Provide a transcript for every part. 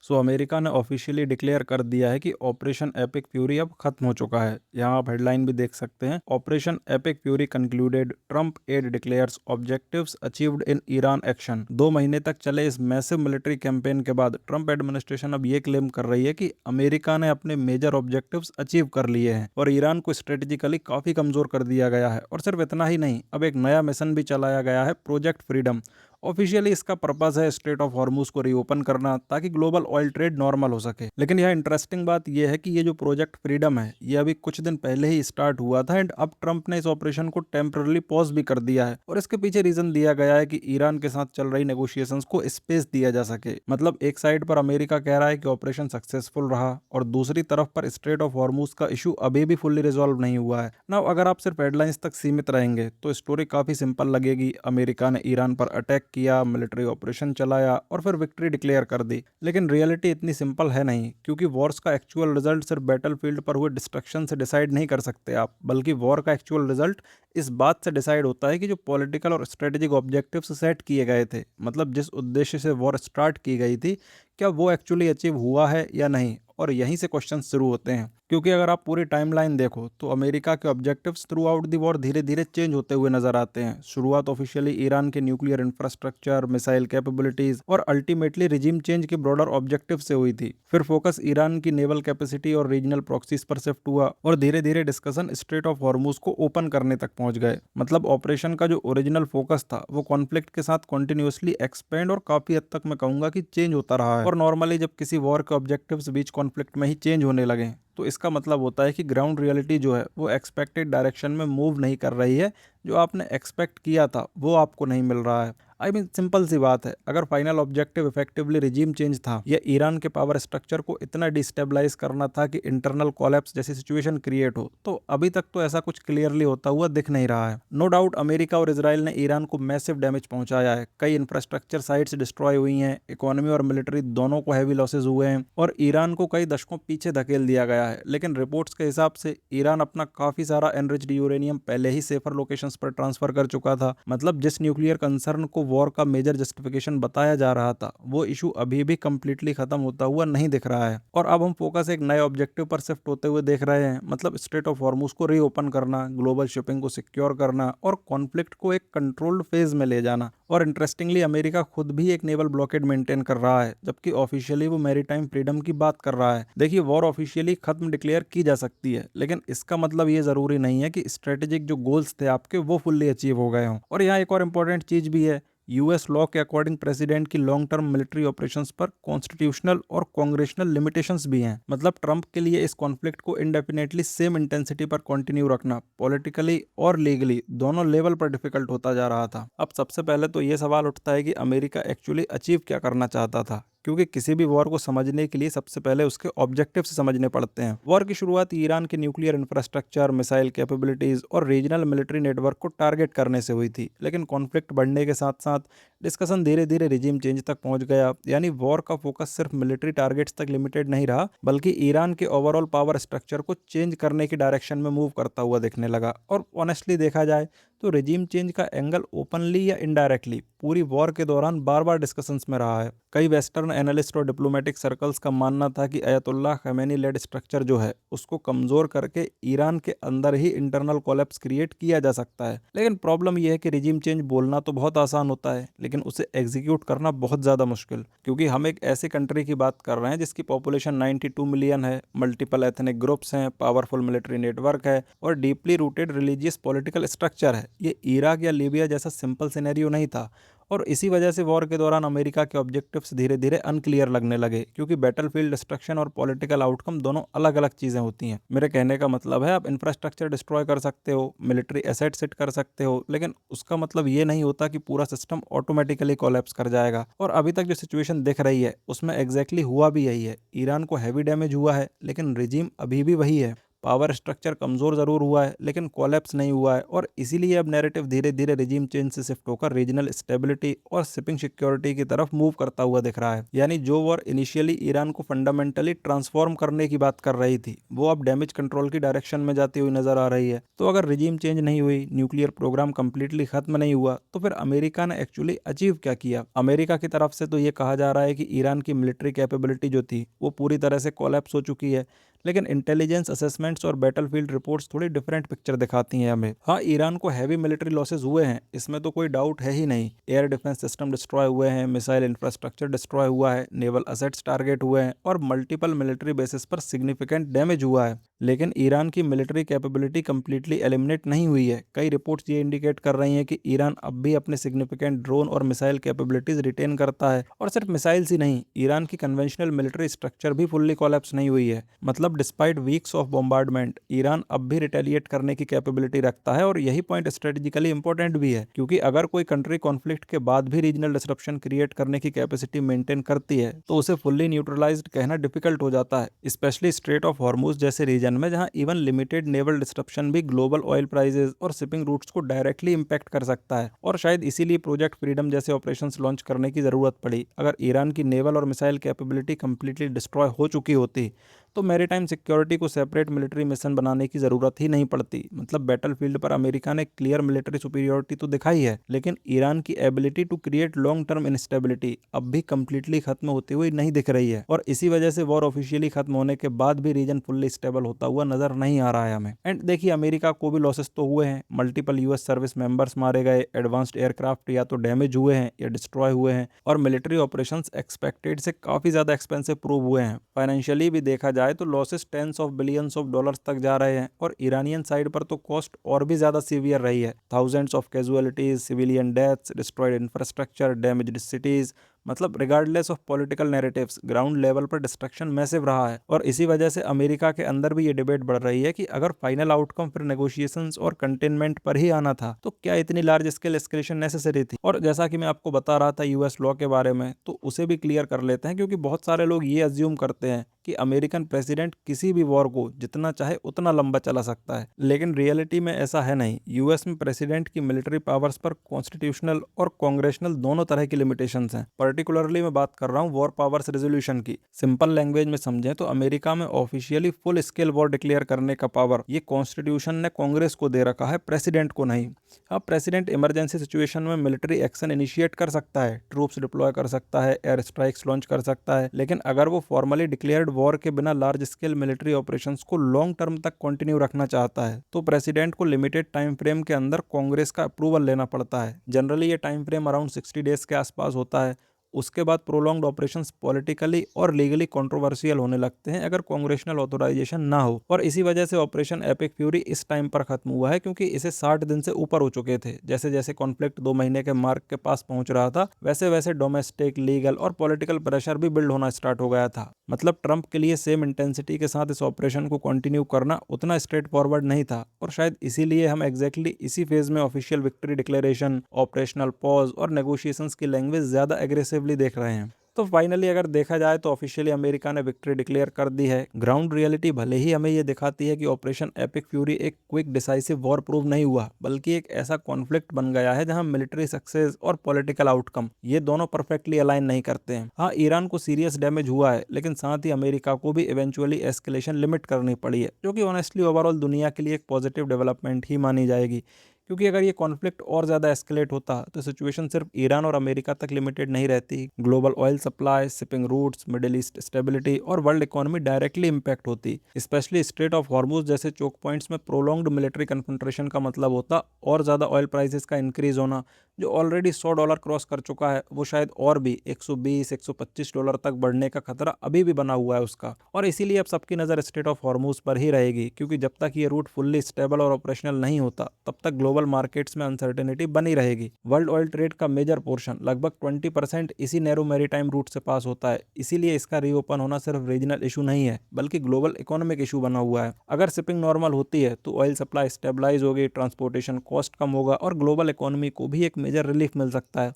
America ने officially declare कर दिया है कि ऑपरेशन एपिक फ्यूरी अब खत्म हो चुका है। यहाँ आप हेडलाइन भी देख सकते हैं, operation epic fury concluded, Trump aide declares objectives achieved in Iran action. 2 महीने तक चले इस मैसिव मिलिट्री कैंपेन के बाद ट्रंप एडमिनिस्ट्रेशन अब ये क्लेम कर रही है कि अमेरिका ने अपने मेजर ऑब्जेक्टिव्स अचीव कर लिए हैं और ईरान को स्ट्रेटेजिकली काफी कमजोर कर दिया गया है। और सिर्फ इतना ही नहीं, अब एक नया मिशन भी चलाया गया है, प्रोजेक्ट फ्रीडम। ऑफिशियली इसका पर्पस है स्ट्रेट ऑफ हॉर्मूज को रीओपन करना ताकि ग्लोबल ऑयल ट्रेड नॉर्मल हो सके। लेकिन यह इंटरेस्टिंग बात यह है कि ये जो प्रोजेक्ट फ्रीडम है ये अभी कुछ दिन पहले ही स्टार्ट हुआ था एंड अब ट्रंप ने इस ऑपरेशन को टेम्परली पॉज भी कर दिया है। और इसके पीछे रीजन दिया गया है कि ईरान के साथ चल रही नेगोशिएशंस को स्पेस दिया जा सके। मतलब एक साइड पर अमेरिका कह रहा है कि ऑपरेशन सक्सेसफुल रहा और दूसरी तरफ पर स्ट्रेट ऑफ हॉर्मूज का इशू अभी भी फुल्ली रिजॉल्व नहीं हुआ है ना। अगर आप सिर्फ हेडलाइंस तक सीमित रहेंगे तो स्टोरी काफी सिंपल लगेगी। अमेरिका ने ईरान पर अटैक किया, मिलिट्री ऑपरेशन चलाया और फिर विक्ट्री डिक्लेयर कर दी। लेकिन रियलिटी इतनी सिंपल है नहीं, क्योंकि वॉर्स का एक्चुअल रिजल्ट सिर्फ बैटलफील्ड पर हुए डिस्ट्रक्शन से डिसाइड नहीं कर सकते आप, बल्कि वॉर का एक्चुअल रिजल्ट इस बात से डिसाइड होता है कि जो पॉलिटिकल और स्ट्रेटेजिक ऑब्जेक्टिव्स सेट किए गए थे, मतलब जिस उद्देश्य से वॉर स्टार्ट की गई थी, क्या वो एक्चुअली अचीव हुआ है या नहीं। और यहीं से क्वेश्चन शुरू होते हैं, क्योंकि अगर आप पूरी टाइमलाइन देखो तो अमेरिका के objectives through out the war धीरे धीरे चेंज होते हुए नजर आते हैं। शुरुआत ऑफिशियली ईरान के न्यूक्लियर इंफ्रास्ट्रक्चर, मिसाइल कैपेबिलिटीज और अल्टीमेटली रिजीम चेंज के ब्रॉडर ऑब्जेक्टिव से हुई थी। फिर फोकस ईरान की नेवल कैपेसिटी और रीजनल प्रॉक्सीज पर शिफ्ट हुआ और धीरे धीरे डिस्कशन स्ट्रेट ऑफ हॉर्मूज को ओपन करने तक पहुंच गए। मतलब ऑपरेशन का जो ओरिजिनल फोकस था वो कॉन्फ्लिक्ट के साथ कॉन्टिन्यूसली एक्सपेंड और काफी हद तक मैं कहूंगा कि चेंज होता रहा है। और नॉर्मली जब किसी वॉर के ऑब्जेक्टिव्स बीच कॉन्फ्लिक्ट में ही चेंज होने लगे तो इसका मतलब होता है कि ग्राउंड रियलिटी जो है वो एक्सपेक्टेड डायरेक्शन में मूव नहीं कर रही है। जो आपने एक्सपेक्ट किया था वो आपको नहीं मिल रहा है। आई मीन सिंपल सी बात है, अगर final objective effectively regime change था या ईरान के पावर स्ट्रक्चर को इतना डिस्टेबलाइज करना था कि इंटरनल कोलैप्स जैसी सिचुएशन क्रिएट हो, तो अभी तक तो ऐसा कुछ क्लियरली होता हुआ दिख नहीं रहा है। नो डाउट अमेरिका और इसराइल ने ईरान को मैसिव डैमेज पहुंचाया है, कई इंफ्रास्ट्रक्चर साइट्स डिस्ट्रॉय हुई हैं, इकोनॉमी और मिलिट्री दोनों को हैवी लॉसेज हुए हैं और ईरान को कई दशकों पीछे धकेल दिया गया है। लेकिन रिपोर्ट्स के हिसाब से ईरान अपना काफी सारा एनरिच्ड यूरेनियम पहले ही सेफर लोकेशंस पर ट्रांसफर कर चुका था। मतलब जिस न्यूक्लियर कंसर्न को वॉर का मेजर जस्टिफिकेशन बताया जा रहा था वो इशू अभी भी कंप्लीटली खत्म होता हुआ नहीं दिख रहा है। और अब हम फोकस एक नए ऑब्जेक्टिव पर शिफ्ट होते हुए देख रहे हैं, मतलब स्ट्रेट ऑफ हॉर्मूज को रीओपन करना, ग्लोबल शिपिंग को सिक्योर करना और कॉन्फ्लिक्ट को एक कंट्रोल्ड फेज में ले जाना। और इंटरेस्टिंगली अमेरिका खुद भी एक नेवल ब्लॉकेड मेंटेन कर रहा है, जबकि ऑफिशियली वो मैरीटाइम फ्रीडम की बात कर रहा है। देखिए, वॉर ऑफिशियली खत्म डिक्लेयर की जा सकती है, लेकिन इसका मतलब ये जरूरी नहीं है कि स्ट्रेटेजिक जो गोल्स थे आपके वो फुल्ली अचीव हो गए हों। और यहाँ एक और इम्पोर्टेंट चीज भी है, यूएस लॉ के अकॉर्डिंग प्रेसिडेंट की लॉन्ग टर्म मिलिट्री ऑपरेशंस पर कॉन्स्टिट्यूशनल और कांग्रेशनल लिमिटेशंस भी हैं। मतलब ट्रंप के लिए इस कॉन्फ्लिक्ट को इंडेफिनेटली सेम इंटेंसिटी पर कंटिन्यू रखना पॉलिटिकली और लीगली दोनों लेवल पर डिफिकल्ट होता जा रहा था। अब सबसे पहले तो ये सवाल उठता है कि अमेरिका एक्चुअली अचीव क्या करना चाहता था, क्योंकि किसी भी वॉर को समझने के लिए सबसे पहले उसके ऑब्जेक्टिव से समझने पड़ते हैं। वॉर की शुरुआत ईरान के न्यूक्लियर इंफ्रास्ट्रक्चर, मिसाइल कैपेबिलिटीज और रीजनल मिलिट्री नेटवर्क को टारगेट करने से हुई थी। लेकिन कॉन्फ्लिक्ट बढ़ने के साथ साथ डिस्कशन धीरे धीरे रिजीम चेंज तक पहुंच गया। यानी वॉर का फोकस सिर्फ मिलिट्री टारगेट्स तक लिमिटेड नहीं रहा, बल्कि ईरान के ओवरऑल पावर स्ट्रक्चर को चेंज करने की डायरेक्शन में मूव करता हुआ दिखने लगा। और ऑनेस्टली देखा जाए तो रिजीम चेंज का एंगल ओपनली या इनडायरेक्टली पूरी वॉर के दौरान बार बार डिस्कशंस में रहा है। कई वेस्टर्न एनालिस्ट और डिप्लोमेटिक सर्कल्स का मानना था कि अयतुल्लाह खमैनी लेड स्ट्रक्चर जो है उसको कमजोर करके ईरान के अंदर ही इंटरनल कोलैप्स क्रिएट किया जा सकता है। लेकिन प्रॉब्लम यह है कि रिजीम चेंज बोलना तो बहुत आसान होता है, लेकिन उसे एग्जीक्यूट करना बहुत ज़्यादा मुश्किल, क्योंकि हम एक ऐसी कंट्री की बात कर रहे हैं जिसकी पॉपुलेशन 92 मिलियन है, मल्टीपल एथनिक ग्रुप्स हैं, पावरफुल मिलिट्री नेटवर्क है और deeply rooted religious political structure है। ये इराक या लीबिया जैसा सिंपल सिनेरियो नहीं था। और इसी वजह से वॉर के दौरान अमेरिका के ऑब्जेक्टिव्स धीरे धीरे अनक्लियर लगने लगे, क्योंकि बैटलफील्ड डिस्ट्रक्शन और पॉलिटिकल आउटकम दोनों अलग अलग चीज़ें होती हैं। मेरे कहने का मतलब है, आप इंफ्रास्ट्रक्चर डिस्ट्रॉय कर सकते हो, मिलिट्री एसेट सेट कर सकते हो, लेकिन उसका मतलब ये नहीं होता कि पूरा सिस्टम ऑटोमेटिकली कोलैप्स कर जाएगा। और अभी तक जो सिचुएशन दिख रही है उसमें एग्जैक्टली हुआ भी यही है। ईरान को हैवी डैमेज हुआ है, लेकिन रिजीम अभी भी वही है। पावर स्ट्रक्चर कमज़ोर ज़रूर हुआ है लेकिन कोलैप्स नहीं हुआ है, और इसीलिए अब नैरेटिव धीरे धीरे रिजीम चेंज से शिफ्ट होकर रीजनल स्टेबिलिटी और शिपिंग सिक्योरिटी की तरफ मूव करता हुआ दिख रहा है। यानी जो वॉर इनिशियली ईरान को फंडामेंटली ट्रांसफॉर्म करने की बात कर रही थी, वो अब डैमेज कंट्रोल की डायरेक्शन में जाती हुई नजर आ रही है। तो अगर रिजीम चेंज नहीं हुई, न्यूक्लियर प्रोग्राम कंप्लीटली खत्म नहीं हुआ, तो फिर अमेरिका ने एक्चुअली अचीव क्या किया? अमेरिका की तरफ से तो ये कहा जा रहा है कि ईरान की मिलिट्री कैपेबिलिटी जो थी वो पूरी तरह से कोलैप्स हो चुकी है, लेकिन इंटेलिजेंस असेसमेंट्स और बैटलफील्ड रिपोर्ट्स थोड़ी डिफरेंट पिक्चर दिखाती हैं हमें। हाँ, ईरान को हैवी मिलिट्री लॉसेज हुए हैं, इसमें तो कोई डाउट है ही नहीं। एयर डिफेंस सिस्टम डिस्ट्रॉय हुए हैं, मिसाइल इंफ्रास्ट्रक्चर डिस्ट्रॉय हुआ है, नेवल असेट्स टारगेट हुए हैं और मल्टीपल मिलिट्री बेसिस पर सिग्निफिकेंट डैमेज हुआ है। लेकिन ईरान की मिलिट्री कैपेबिलिटी कंप्लीटली एलिमिनेट नहीं हुई है। कई रिपोर्ट्स ये इंडिकेट कर रही हैं कि ईरान अब भी अपने सिग्निफिकेंट ड्रोन और मिसाइल कैपेबिलिटीज रिटेन करता है, और सिर्फ मिसाइल्स ही नहीं, ईरान की कन्वेंशनल मिलिट्री स्ट्रक्चर भी फुल्ली कोलैप्स नहीं हुई है। मतलब despite weeks of bombardment, Iran अब भी रिटेलिएट करने की कैपेबिलिटी रखता है, और यही पॉइंट स्ट्रेटेजिकली इंपॉर्टेंट भी है, क्योंकि अगर कोई कंट्री कॉन्फ्लिक्ट के बाद भी रीजनल डिसरप्शन क्रिएट करने की कैपेसिटी मेंटेन करती है, तो उसे फुल्ली न्यूट्रलाइज्ड कहना डिफिकल्ट हो जाता है, स्पेशली स्ट्रेट ऑफ हॉर्मुज जैसे रीजन में, जहां इवन लिमिटेड नेवल डिस्ट्रप्शन भी ग्लोबल ऑयल प्राइसेस और शिपिंग रूट्स को डायरेक्टली इंपैक्ट कर सकता है। और शायद इसीलिए प्रोजेक्ट फ्रीडम जैसे ऑपरेशंस लॉन्च करने की जरूरत पड़ी। अगर ईरान की नेवल और मिसाइल कैपेबिलिटी कंप्लीटली डिस्ट्रॉय हो चुकी होती, तो मैरीटाइम सिक्योरिटी को सेपरेट मिलिट्री मिशन बनाने की जरूरत ही नहीं पड़ती। मतलब बैटलफील्ड पर अमेरिका ने क्लियर मिलिट्री सुपीरियोरिटी तो दिखाई है, लेकिन ईरान की ability to create long term instability अब भी कंप्लीटली खत्म होती हुई नहीं दिख रही है, और इसी वजह से वॉर ऑफिशियली खत्म होने के बाद भी रीजन फुल्ली स्टेबल होता हुआ नजर नहीं आ रहा है हमें। एंड देखिए, अमेरिका को भी लॉसेस तो हुए हैं, मल्टीपल यूएस सर्विस मेंबर्स मारे गए, एडवांस्ड एयरक्राफ्ट या तो डैमेज हुए हैं या डिस्ट्रॉय हुए हैं, और मिलिट्री ऑपरेशंस एक्सपेक्टेड से काफी ज्यादा एक्सपेंसिव प्रूव हुए हैं। फाइनेंशियली भी देखा जाए तो losses tens of billions of dollars तक जा रहे हैं, और ईरानियन साइड पर तो कॉस्ट और भी ज्यादा सीवियर रही है। Thousands of casualties, civilian deaths, destroyed infrastructure, damaged cities. मतलब regardless of political narratives, ground level पर डिस्ट्रक्शन मैसिव रहा है, और इसी वजह से अमेरिका के अंदर भी ये डिबेट बढ़ रही है कि अगर फाइनल आउटकम फिर नेगोशिएशंस और कंटेनमेंट पर ही आना था, तो क्या इतनी लार्ज स्केल एस्केलेशन नेसेसरी थी? और जैसा कि मैं आपको बता रहा था यूएस लॉ के बारे में, तो उसे भी क्लियर कर लेते हैं, क्योंकि बहुत सारे लोग ये अज्यूम करते हैं कि अमेरिकन प्रेसिडेंट किसी भी वॉर को जितना चाहे उतना लंबा चला सकता है, लेकिन रियलिटी में ऐसा है नहीं। यूएस में प्रेसिडेंट की मिलिट्री पावर्स पर कॉन्स्टिट्यूशनल और कांग्रेशनल दोनों तरह की लिमिटेशंस हैं। पर्टिकुलरली मैं बात कर रहा हूँ वॉर पावर्स रेजोल्यूशन की। सिंपल लैंग्वेज में समझें तो अमेरिका में officially full scale war declare करने का पावर ये कॉन्स्टिट्यूशन ने कांग्रेस को दे रखा है, प्रेसिडेंट को नहीं। अब प्रेसिडेंट इमरजेंसी सिचुएशन में मिलिट्री एक्शन इनिशिएट कर सकता है, ट्रूप्स डिप्लॉय कर सकता है, एयर स्ट्राइक्स लॉन्च कर सकता है, लेकिन अगर वो फॉर्मली डिक्लेयर्ड वॉर के बिना लार्ज स्केल मिलिट्री ऑपरेशंस को लॉन्ग टर्म तक कंटिन्यू रखना चाहता है, तो प्रेसिडेंट को लिमिटेड टाइम फ्रेम के अंदर कांग्रेस का अप्रूवल लेना पड़ता है। जनरली ये टाइम फ्रेम अराउंड 60 डेज के आसपास होता है। उसके बाद प्रोलॉन्ग्ड ऑपरेशंस पॉलिटिकली और लीगली कंट्रोवर्शियल होने लगते हैं अगर कांग्रेशनल ऑथोराइजेशन ना हो, और इसी वजह से ऑपरेशन एपिक फ्यूरी इस टाइम पर खत्म हुआ है, क्योंकि इसे 60 दिन से ऊपर हो चुके थे। जैसे जैसे कॉन्फ्लिक्ट 2 महीने के मार्क के पास पहुंच रहा था, वैसे वैसे डोमेस्टिक, लीगल और पॉलिटिकल प्रेशर भी बिल्ड होना स्टार्ट हो गया था। मतलब ट्रंप के लिए सेम इंटेंसिटी के साथ इस ऑपरेशन को कंटिन्यू करना उतना स्ट्रेट फॉरवर्ड नहीं था, और शायद इसीलिए हम एग्जैक्टली इसी फेज में official victory declaration, operational pause और नेगोशिएशंस की लैंग्वेज ज्यादा एग्रेसिवली देख रहे हैं। तो फाइनली अगर देखा जाए तो ऑफिशियली अमेरिका ने विक्ट्री डिक्लेयर कर दी है। ग्राउंड रियलिटी भले ही हमें ये दिखाती है कि ऑपरेशन एपिक फ्यूरी एक क्विक डिसाइसिव वॉर प्रूव नहीं हुआ, बल्कि एक ऐसा कॉन्फ्लिक्ट बन गया है जहां मिलिट्री सक्सेस और पॉलिटिकल आउटकम ये दोनों परफेक्टली अलाइन नहीं करते हैं। हाँ, ईरान को सीरियस डैमेज हुआ है, लेकिन साथ ही अमेरिका को भी इवेंचुअली एस्केलेशन लिमिट करनी पड़ी है, जो कि ऑनेस्टली ओवरऑल दुनिया के लिए एक पॉजिटिव डेवलपमेंट ही मानी जाएगी। क्योंकि अगर ये कॉन्फ्लिक्ट और ज़्यादा एस्केलेट होता तो सिचुएशन सिर्फ ईरान और अमेरिका तक लिमिटेड नहीं रहती। Global oil supply, shipping routes, middle east stability और वर्ल्ड इकोनॉमी डायरेक्टली इंपैक्ट होती। स्पेशली स्ट्रेट ऑफ हॉर्मुज जैसे चोक पॉइंट्स में प्रोलॉन्ग्ड मिलिट्री कन्फ्रंट्रेशन का मतलब होता और ज़्यादा ऑयल प्राइसेस का इंक्रीज होना, जो ऑलरेडी $100 क्रॉस कर चुका है, वो शायद और भी $120-125 तक बढ़ने का खतरा अभी भी बना हुआ है उसका। और इसीलिए अब सबकी नज़र स्ट्रेट ऑफ हॉर्मुज पर ही रहेगी, क्योंकि जब तक ये रूट फुल्ली स्टेबल और ऑपरेशनल नहीं होता, तब तक ग्लोबल मार्केट्स में अनसर्टेनिटी बनी रहेगी। वर्ल्ड ऑयल ट्रेड का मेजर पोर्शन लगभग 20% इसी नैरो मैरीटाइम रूट से पास होता है। इसीलिए इसका रीओपन होना सिर्फ रीजनल इशू नहीं है, बल्कि ग्लोबल इकोनॉमिक इशू बना हुआ है। अगर शिपिंग नॉर्मल होती है तो ऑयल सप्लाई स्टेबलाइज होगी, ट्रांसपोर्टेशन कॉस्ट कम होगा और ग्लोबल इकोनॉमी को भी एक मेजर रिलीफ मिल सकता है।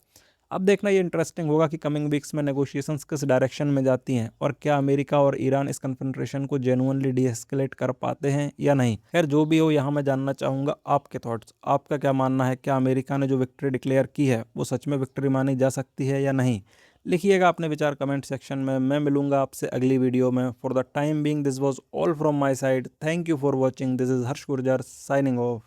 अब देखना ये इंटरेस्टिंग होगा कि कमिंग वीक्स में नेगोशिएशंस किस डायरेक्शन में जाती हैं और क्या अमेरिका और ईरान इस कन्फ्रंटेशन को जेन्युइनली डीएस्केलेट कर पाते हैं या नहीं। खैर जो भी हो, यहाँ मैं जानना चाहूँगा आपके थॉट्स, आपका क्या मानना है, क्या अमेरिका ने जो विक्ट्री डिक्लेयर की है वो सच में विक्ट्री मानी जा सकती है या नहीं। लिखिएगा अपने विचार कमेंट सेक्शन में। मैं मिलूंगा आपसे अगली वीडियो में। For the time being this was all from my side. Thank you for watching. This is Harsh Gurjar signing off.